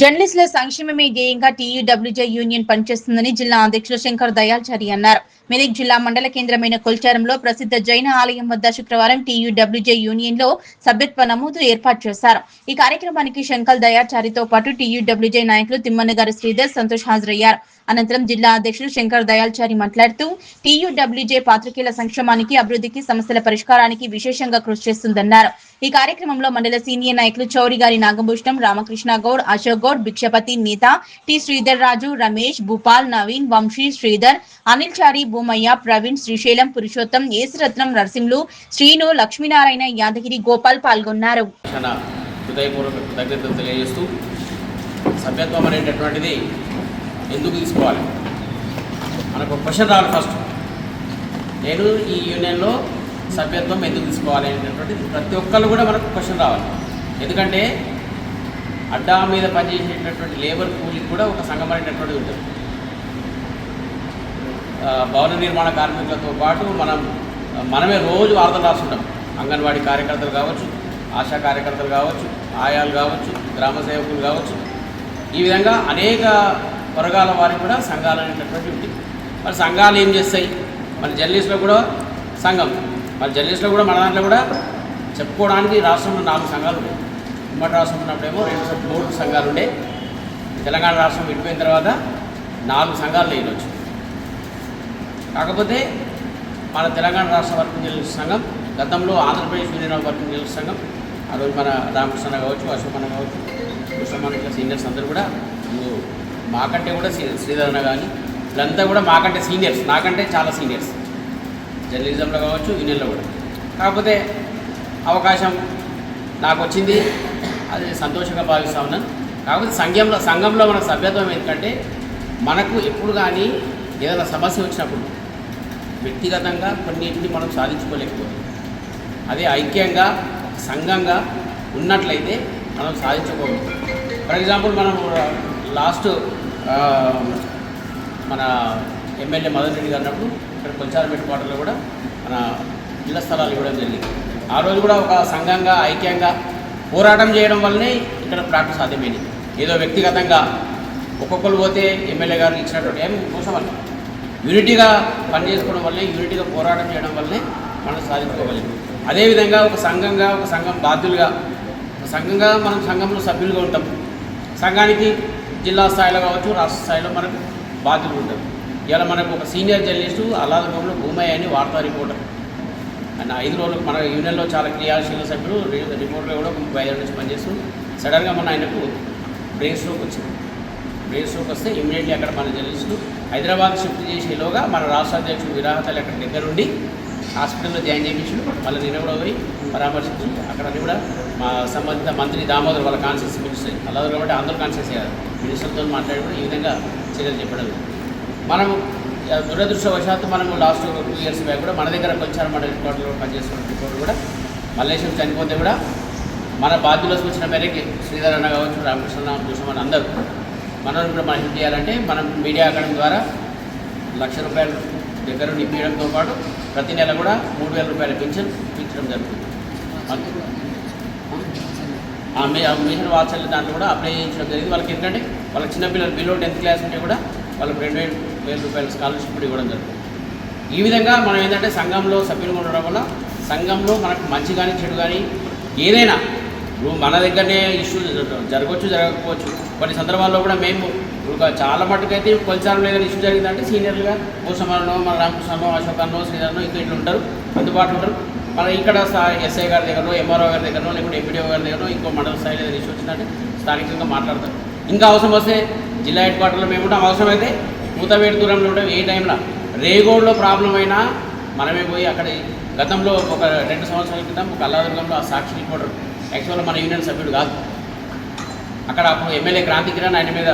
జర్నలిస్టుల సంక్షేమమే ధ్యేయంగా టీయూడబ్ల్యూజే యూనియన్ పనిచేస్తుందని జిల్లా అధ్యక్షులు శంకర్ దయాల్చారి అన్నారు. మెదక్ జిల్లా మండల కేంద్రమైన కొల్చారంలో ప్రసిద్ధ జైన ఆలయం వద్ద శుక్రవారం టీయూడబ్ల్యూజే యూనియన్ లో సభ్యత్వ నమోదు ఏర్పాటు చేశారు. ఈ కార్యక్రమానికి శంకర్ దయాచారితో పాటు టీయూడబ్ల్యూజే నాయకులు తిమ్మన్నగారి శ్రీధర్, సంతోష్ హాజరయ్యారు. అనంతరం జిల్లా అధ్యక్షులు శంకర్ దయాల్చారి మాట్లాడుతూ టీయూడబ్ల్యూజే పాత్రికేయుల సంక్షేమానికి, అభివృద్ధికి, సమస్యల పరిష్కారానికి విశేషంగా కృషి చేస్తుందన్నారు. ఈ కార్యక్రమంలో మండల సీనియర్ నాయకులు చౌరిగారి నాగభూషణం, రామకృష్ణ గౌడ్, అశోక్ గౌడ్, భిక్షపతి, నేత టి శ్రీధర్ రాజు, రమేష్, భూపాల్, నవీన్, వంశీ, శ్రీధర్, అనిల్ చారి, భూమయ్య, ప్రవీణ్, శ్రీశైలం, పురుషోత్తం, ఏసురత్నం, నరసింహులు, శ్రీను, లక్ష్మీనారాయణ, యాదగిరి, గోపాల్ పాల్గొన్నారు. సభ్యత్వం అనేటటువంటిది ఎందుకు తీసుకోవాలి? మనకు క్వశ్చన్ రావాలి. ఫస్ట్ నేను ఈ యూనియన్లో సభ్యత్వం ఎందుకు తీసుకోవాలి అనేటటువంటిది ప్రతి ఒక్కళ్ళు కూడా మనకు క్వశ్చన్ రావాలి. ఎందుకంటే అడ్డా మీద పనిచేసేటటువంటి లేబర్ కూలికి కూడా ఒక సంఘం అనేటటువంటిది ఉంటుంది. భవన నిర్మాణ కార్మికులతో పాటు మనమే రోజు వార్తలు రాస్తుంటాం. అంగన్వాడీ కార్యకర్తలు కావచ్చు, ఆశా కార్యకర్తలు కావచ్చు, ఆయాలు కావచ్చు, గ్రామ సేవకులు కావచ్చు, ఈ విధంగా అనేక వర్గాల వారికి కూడా సంఘాలు అనేటటువంటి ఉంటుంది. మరి సంఘాలు ఏం చేస్తాయి? మన జర్నలిస్టులో కూడా సంఘం, మన జర్నలిస్టులో కూడా మన దాంట్లో కూడా చెప్పుకోవడానికి రాష్ట్రంలో 4 సంఘాలు ఉన్నాయి. ఉమ్మడి రాష్ట్రం ఉన్నప్పుడేమో 3 సంఘాలు ఉండే. తెలంగాణ రాష్ట్రం విడిపోయిన తర్వాత 4 సంఘాలు లేనొచ్చు. కాకపోతే మన తెలంగాణ రాష్ట్ర వర్కింగ్ జర్నలిస్ట్ సంఘం, గతంలో Andhra Pradesh union of working journalist సంఘం, ఆ రోజు మన రామకృష్ణ కావచ్చు, అశోకన్న కావచ్చు, కృష్ణమణ ఇట్లా సీనియర్స్ అందరూ కూడా మాకంటే కూడా శ్రీధరణ కానీ వీళ్ళంతా కూడా మాకంటే సీనియర్స్, నాకంటే చాలా సీనియర్స్ జర్నలిజంలో కావచ్చు, యూనియన్లో కూడా. కాకపోతే అవకాశం నాకు వచ్చింది, అది సంతోషంగా భావిస్తూ ఉన్నాను. కాకపోతే సంఘంలో మన సభ్యత్వం ఎందుకంటే మనకు ఎప్పుడు కానీ ఏదైనా సమస్య వచ్చినప్పుడు వ్యక్తిగతంగా కొన్నింటిని మనం సాధించుకోలేకపోతుంది. అదే ఐక్యంగా సంఘంగా ఉన్నట్లయితే మనం సాధించుకోగలుగుతాం. ఫర్ ఎగ్జాంపుల్ మనం లాస్ట్ మన ఎమ్మెల్యే మదన్ రెడ్డి గారు అన్నప్పుడు ఇక్కడ కొల్చారపేట కోటలో కూడా మన ఇళ్ల స్థలాలు ఇవ్వడం జరిగింది. ఆ రోజు కూడా ఒక సంఘంగా ఐక్యంగా పోరాటం చేయడం వల్లనే ఇక్కడ ప్రాక్టీస్ సాధ్యమైంది. ఏదో వ్యక్తిగతంగా ఒక్కొక్కరు పోతే ఎమ్మెల్యే గారు ఇచ్చినటువంటి ఏం మోసం వల్ల యూనిటీగా పనిచేసుకోవడం వల్లే, యూనిటీగా పోరాటం చేయడం వల్లే మనం సాధించుకోగలిగాం. అదేవిధంగా ఒక సంఘం బాధ్యులుగా మనం సంఘంలో సభ్యులుగా ఉంటాం. సంఘానికి జిల్లా స్థాయిలో కావచ్చు, రాష్ట్ర స్థాయిలో మనకు బాధ్యులు ఉంటాం. ఇలా మనకు ఒక సీనియర్ జర్నలిస్టు అల్లాదగంలో భూమయ్య అని వార్తా రిపోర్టర్, ఆయన 5 రోజులు మన యూనియన్లో చాలా క్రియాశీల సభ్యులు, రిపోర్టర్గా కూడా 5 ఏళ్ళ నుంచి పనిచేస్తూ సడన్గా మన ఆయనకు బ్రెయిన్ స్ట్రోక్ వచ్చింది. బ్రెయిన్ స్ట్రోక్ వస్తే ఇమ్మీడియట్లీ అక్కడ మన జర్నలిస్టులు హైదరాబాద్ షిఫ్ట్ చేసేలోగా మన రాష్ట్ర అధ్యక్షుడు విరాహతలు అక్కడ దగ్గరుండి హాస్పిటల్లో జాయిన్ చేయించాడు. మళ్ళీ నేను కూడా పోయి పరామర్శించి అక్కడ కూడా మా సంబంధిత మంత్రి దామోదర్ వాళ్ళ కాన్షియస్ మినిస్టర్ అలాగే కాబట్టి అందరూ కాన్షియస్ అయ్యారు. మినిస్టర్తో మాట్లాడి కూడా ఈ విధంగా చర్యలు చెప్పడం. మనము దురదృష్టవశాత్తు మనము లాస్ట్ 2 ఇయర్స్ బ్యాక్ కూడా మన దగ్గర కొల్చారం మండలి కోటలో పనిచేస్తున్న రిపోర్టు కూడా మల్లేశం చనిపోతే కూడా మన బాధ్యులకు వచ్చిన మేరకి శ్రీధర్ అన్న కావచ్చు, రామకృష్ణ చూసామని అందరూ మనల్ని కూడా మనం హెల్ప్ చేయాలంటే మనం మీడియా అకాడమీ ద్వారా ₹1,00,000 దగ్గర ఇప్పించడంతో పాటు ప్రతి నెల కూడా ₹3,000 పెన్షన్ ఇప్పించడం జరుగుతుంది. ఆ మిషన్ వాత్సల్య దాంట్లో కూడా అప్లై చేయించడం జరిగింది. వాళ్ళకి ఎందుకంటే వాళ్ళకి చిన్నపిల్లలు బిలో 10th క్లాస్ ఉంటే కూడా వాళ్ళకి ₹2,000 స్కాలర్షిప్ కూడా ఇవ్వడం జరుగుతుంది. ఈ విధంగా మనం ఏంటంటే సంఘంలో సభ్యులుగా ఉండడం వల్ల సంఘంలో మనకు మంచి కానీ చెడు కానీ ఏదైనా మన దగ్గరనే ఇష్యూ జరగవచ్చు, జరగకపోవచ్చు. కొన్ని సందర్భాల్లో కూడా మేము చాలా మట్టుకైతే కొల్చారంలో ఏదైనా ఇష్యూ జరిగిందంటే సీనియర్లుగా భూషమన్నో, మన రామకృష్ణనో, అశోకన్నో, శ్రీధరనో ఇంకా ఇట్లా ఉంటారు, అందుబాటులో ఉంటారు. మన ఇక్కడ ఎస్ఐ గారి దగ్గరనో, ఎంఆర్ఓ గారి దగ్గరనో, లేకుంటే ఎంపీడీఓ గారి దగ్గరనో, ఇంకో మండల స్థాయిలో ఏదైనా ఇష్యూ వచ్చిందంటే స్థానికంగా మాట్లాడతారు. ఇంకా అవసరం వస్తే జిల్లా హెడ్ క్వార్టర్లో మేము ఉంటాం. అవసరమైతే కూతవేటు దూరంలో ఉంటాం. ఏ టైంలో రేగోడ్లో ప్రాబ్లం అయినా మనమే పోయి అక్కడ గతంలో ఒక 2 సంవత్సరాల క్రితం ఒక అల్లాదుర్గంలో ఆ సాక్షి రిపోర్టర్ యాక్చువల్గా మన యూనియన్ సభ్యుడు కాదు. అక్కడ అప్పుడు ఎమ్మెల్యే క్రాంతి కిరణ్ ఆయన మీద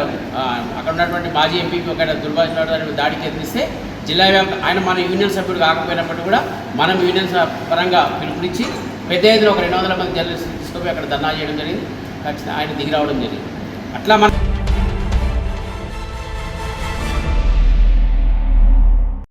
అక్కడ ఉన్నటువంటి మాజీ ఎంపీపీ ఒక దుర్భాషలాడు దాడికి ఎదిరిస్తే జిల్లా ఆయన మన యూనియన్ సభ్యుడు కాకపోయినప్పటికీ కూడా మనం యూనియన్ పరంగా పిలుపునిచ్చి పెద్ద ఎత్తున ఒక 200 మంది జర్నలిస్టులు తీసుకుపోయి అక్కడ ధర్నా చేయడం జరిగింది. ఖచ్చితంగా ఆయన దిగి రావడం జరిగింది. అట్లా మన